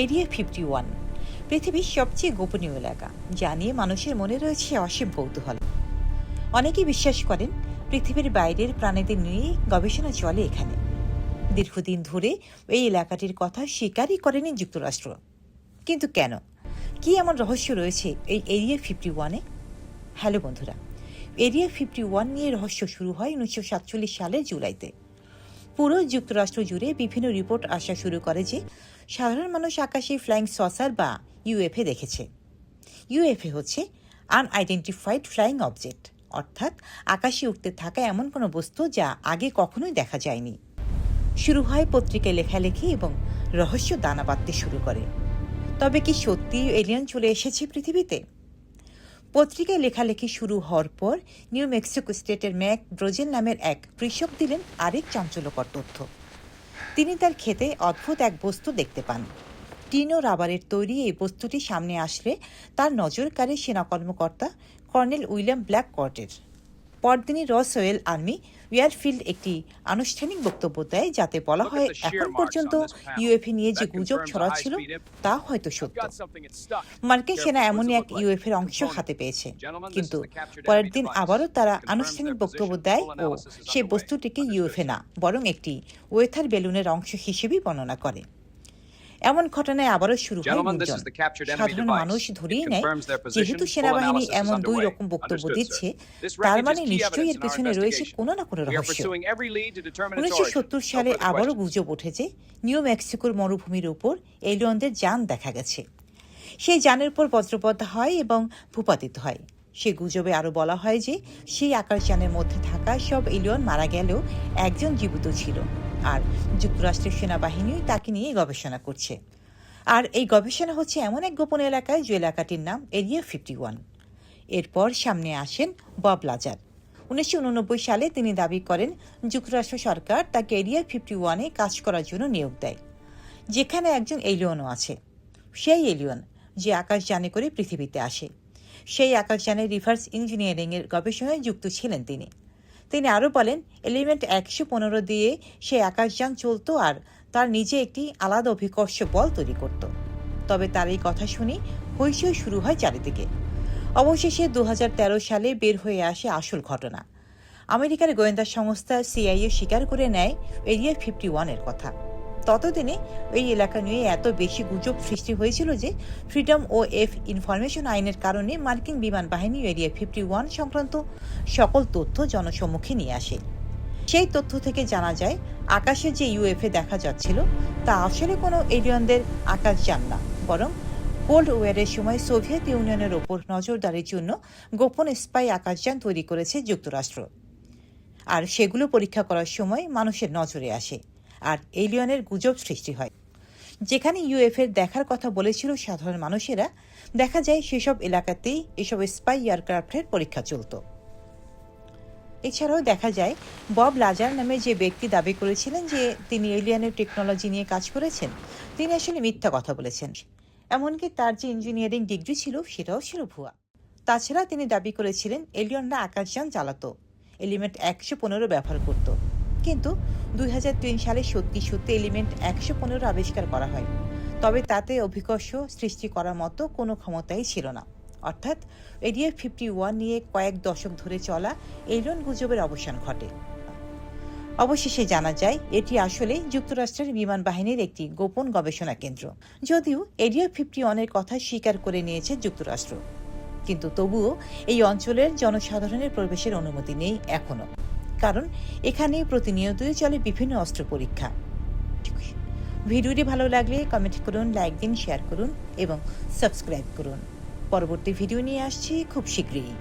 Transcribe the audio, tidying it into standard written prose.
Area 51 পৃথিবীর সবচেয়ে গোপনীয় এলাকা, যা নিয়ে মানুষের মনে রয়েছে অসীম কৌতূহল। অনেকেই বিশ্বাস করেন পৃথিবীর বাইরের প্রাণীদের নিয়ে গবেষণা চলে এখানে। দীর্ঘদিন ধরে এই এলাকাটির কথা স্বীকারই করেনি যুক্তরাষ্ট্র। কিন্তু কেন? কি এমন রহস্য রয়েছে এই এরিয়া 51-এ? হ্যালো বন্ধুরা, এরিয়া 51 নিয়ে রহস্য শুরু হয় 1947 সালের জুলাইতে। পুরো যুক্তরাষ্ট্র জুড়ে বিভিন্ন রিপোর্ট আসা শুরু করে যে সাধারণ মানুষ আকাশে ফ্লাইং সসার বা ইউএফএ দেখেছে। ইউএফএ হচ্ছে আনআইডেন্টিফাইড ফ্লাইং অবজেক্ট, অর্থাৎ আকাশে উঠতে থাকা এমন কোনো বস্তু যা আগে কখনোই দেখা যায়নি। শুরু হয় পত্রিকায় লেখালেখি এবং রহস্য দানা বাঁধতে শুরু করে। তবে কি সত্যি এলিয়েন চলে এসেছে পৃথিবীতে? পত্রিকায় লেখালেখি শুরু হওয়ার পর নিউ মেক্সিকো স্টেটের ম্যাক ব্রোজেল নামের এক কৃষক দিলেন আরেক চাঞ্চল্যকর তথ্য। তিনি তার ক্ষেতে অদ্ভুত এক বস্তু দেখতে পান। টিন ও রাবারের তৈরি এই বস্তুটি সামনে আসলে তার নজর কাড়ে সেনা কর্মকর্তা কর্নেল উইলিয়াম ব্ল্যাক কর্টের। পরদিনই রসওয়েল আর্মি এয়ারফিল্ড একটি আনুষ্ঠানিক বক্তব্য দেয়, যাতে বলা হয় এখন পর্যন্ত ইউএফএ নিয়ে যে গুজব ছড়াচ্ছিল তা হয়তো সত্য। মার্কিন সেনা এমনই এক ইউএফএর অংশ হাতে পেয়েছে, কিন্তু পরের দিন আবারও তারা আনুষ্ঠানিক বক্তব্য দেয় ও সেই বস্তুটিকে ইউএফএ না, বরং একটি ওয়েথার বেলুনের অংশ হিসেবেই বর্ণনা করে। এমন ঘটনায় আবারও শুরু হয় গুঞ্জন। সাধারণ মানুষ ধরেই নেয় যেহেতু সেনাবাহিনী এমন দুই রকম বক্তব্য দিচ্ছে, তার মানে নিশ্চয়ই এর পেছনে রয়েছে কোনো না কোনো রহস্য। 1970 সালে আবারও গুজব উঠেছে নিউ মেক্সিকোর মরুভূমির উপর এলিয়েনদের যান দেখা গেছে। সেই যানের উপর বজ্রপাত হয় এবং ভূপাতিত হয়। সে গুজবে আরও বলা হয় যে সেই আকাশযানের মধ্যে থাকা সব এলিয়েন মারা গেলেও একজন জীবিত ছিল, আর যুক্তরাষ্ট্রের সেনাবাহিনীও তাকে নিয়ে গবেষণা করছে। আর এই গবেষণা হচ্ছে এমন এক গোপন এলাকায়, যে এলাকাটির নাম এরিয়া 51। এরপর সামনে আসেন বব লাজার। 1989 সালে তিনি দাবি করেন যুক্তরাষ্ট্র সরকার তাকে এরিয়া 51-এ কাজ করার জন্য নিয়োগ দেয়, যেখানে একজন এলিয়েনও আছে। সেই এলিয়েন যে আকাশযানে করে পৃথিবীতে আসে। সেই আকাশযানের রিভার্স ইঞ্জিনিয়ারিংয়ের গবেষণায় যুক্ত ছিলেন তিনি আরও বলেন, এলিমেন্ট 115 দিয়ে সেই আকাশযান চলত আর তার নিজে একটি আলাদা অভিকর্ষ বল তৈরি করত। তবে তার এই কথা শুনে হইচই শুরু হয় চারিদিকে। অবশেষে 2013 সালে বের হয়ে আসে আসল ঘটনা। আমেরিকার গোয়েন্দা সংস্থা সিআইএ স্বীকার করে নেয় এরিয়া 51-এর কথা। ততদিনে এই এলাকা নিয়ে এত বেশি গুজব সৃষ্টি হয়েছিল যে ফ্রিডম ও ইনফরমেশন আইনের কারণে মার্কিন বিমান বাহিনী এরিয়া 51 সংক্রান্ত সকল তথ্য জনসম্মুখে নিয়ে আসে। সেই তথ্য থেকে জানা যায় আকাশে যে ইউএফএ দেখা যাচ্ছিল তা আসলে কোনো এলিয়েনদের আকাশযান না, বরং কোল্ড ওয়ারের সময় সোভিয়েত ইউনিয়নের ওপর নজরদারির জন্য গোপন স্পাই আকাশযান তৈরি করেছে যুক্তরাষ্ট্র। আর সেগুলো পরীক্ষা করার সময় মানুষের নজরে আসে, আর এলিয়েনের গুজব সৃষ্টি হয়। যেখানে ইউএফএর দেখার কথা বলেছিল সাধারণ মানুষেরা, দেখা যায় সেসব এলাকাতেই এসব স্পাই এয়ারক্রাফটের পরীক্ষা চলত। এছাড়াও দেখা যায় বব লাজার নামে যে ব্যক্তি দাবি করেছিলেন যে তিনি এলিয়েনের টেকনোলজি নিয়ে কাজ করেছেন, তিনি আসলে মিথ্যা কথা বলেছেন। এমনকি তার যে ইঞ্জিনিয়ারিং ডিগ্রি ছিল সেটাও ছিল ভুয়া। তাছাড়া তিনি দাবি করেছিলেন এলিয়েনরা আকাশযান চালাতো, এলিমেন্ট 115 ব্যবহার করত। কিন্তু 2003 সালে সত্যি এলিমেন্ট 115 আবিষ্কার করা হয়, তবে তাতে অভিকর্ষ সৃষ্টি করার মতো কোনো ক্ষমতাই ছিল না। অর্থাৎ এরিয়া 51 নিয়ে কয়েক দশক ধরে চলা এলিয়েন গুজবের অবসান ঘটে। অবশেষে জানা যায় এটি আসলে যুক্তরাষ্ট্রের বিমান বাহিনীর একটি গোপন গবেষণা কেন্দ্র। যদিও এরিয়া 51-এর কথা স্বীকার করে নিয়েছে যুক্তরাষ্ট্র, কিন্তু তবুও এই অঞ্চলের জনসাধারণের প্রবেশের অনুমতি নেই এখনো, কারণ এখানে প্রতিনিয়তই চলে বিভিন্ন অস্ত্র পরীক্ষা। ভিডিওটি ভালো লাগলে কমেন্ট করুন, লাইক দিন, শেয়ার করুন এবং সাবস্ক্রাইব করুন। পরবর্তী ভিডিও নিয়ে আসছি খুব শীঘ্রই।